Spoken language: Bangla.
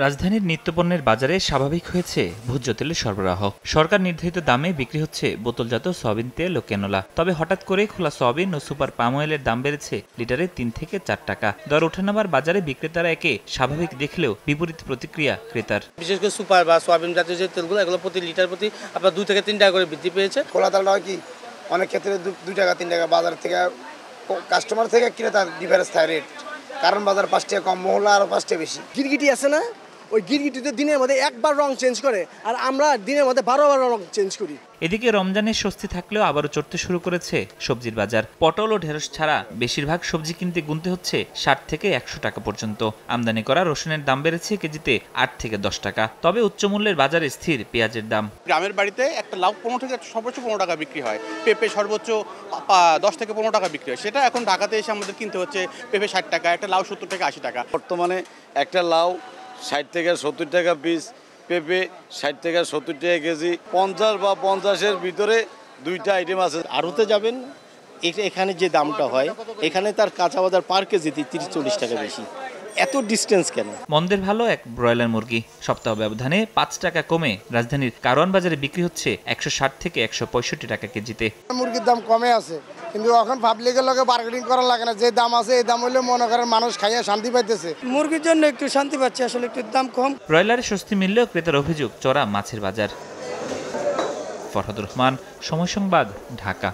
রাজধানীর নিত্যপণ্যের বাজারে স্বাভাবিক হয়েছে ভোজ্য তেলের সরবরাহ। সরকার নির্ধারিত দামে বিক্রি হচ্ছে বোতলজাত সয়াবিন তেল ও ক্যানোলা। তবে হঠাৎ করে খোলা সয়াবিন ও সুপার পাম অয়েলের দাম বেড়েছে লিটারে ৩ থেকে ৪ টাকা। দর ওঠানামার বাজারে বিক্রেতারা একে স্বাভাবিক দেখলেও বিপরীত প্রতিক্রিয়া ক্রেতার। বিশেষ করে সুপার বা সয়াবিন জাতীয় যে তেলগুলো, এগুলো প্রতি লিটার প্রতি আপনার 2 থেকে 3 টাকা করে বৃদ্ধি পেয়েছে। খোলা তেলটা হয় কি অনেক ক্ষেত্রে 2 টাকা 3 টাকা বাজার থেকে কাস্টমার থেকে কিনে তার ডিফারেন্স থাকে রেট, কারণ বাজার 5 টাকা কম, মহল্লা আরও 5 টাকা বেশি। গিরগিটি আছে না, ওই গিরগিটিতে দিনের মধ্যে একবার রং চেঞ্জ করে, আর আমরা দিনের মধ্যে 12 বার রং চেঞ্জ করি। এদিকে রমজানের স্বস্তি থাকলেও আবারও চড়তে শুরু করেছে সবজির বাজার। পটল ও ঢেঁড়স ছাড়া বেশিরভাগ সবজি কিনতে গুনতে হচ্ছে 60 থেকে 100 টাকা পর্যন্ত। আমদানি করা রসুনের দাম বেড়েছে কেজিতে 8 থেকে 10 টাকা। তবে উচ্চমূল্যের বাজারে স্থির পেঁয়াজের দাম। গ্রামের বাড়িতে একটা লাউ 15 থেকে সর্বোচ্চ 15 টাকা বিক্রি হয়, পেঁপে সর্বোচ্চ 10 থেকে 15 টাকা বিক্রি হয়। সেটা এখন ঢাকাতে এসে আমাদের কিনতে হচ্ছে পেঁপে 60 টাকা, একটা লাউ 70 থেকে 80 টাকা। বর্তমানে একটা লাউ 60 থেকে 70 টাকা পিস, পেঁপে 60 থেকে 70 টাকা কেজি। 50 বা 50-এর ভিতরে 2টা আইটেম আছে। আড়তে যাবেন, এখানে যে দামটা হয় এখানে তার কাঁচা বাজার পার কেজিতে 30-40 টাকা বেশি। এত ডিস্টেন্স কেন? মন্দের ভালো এক ব্রয়লার মুরগি সপ্তাহ ব্যবধানে 5 টাকা কমে রাজধানীর কারওয়ান বাজারে বিক্রি হচ্ছে 160 থেকে 165 টাকা কেজিতে। মুরগির দাম কমে আছে, কিন্তু এখন পাবলিকের লগে বার্গেনিং করা লাগে না। যে দাম আছে এই দাম হলে মনে করেন মানুষ খাইয়া শান্তি পাইতেছে। মুরগির জন্য একটু শান্তি পাচ্ছে, আসলে একটু দাম কম। ব্রয়লারের স্বস্তি মিললেও ক্রেতার অভিযোগ চড়া মাছের বাজার। ফরহাদুর রহমান, সময় সংবাদ, ঢাকা।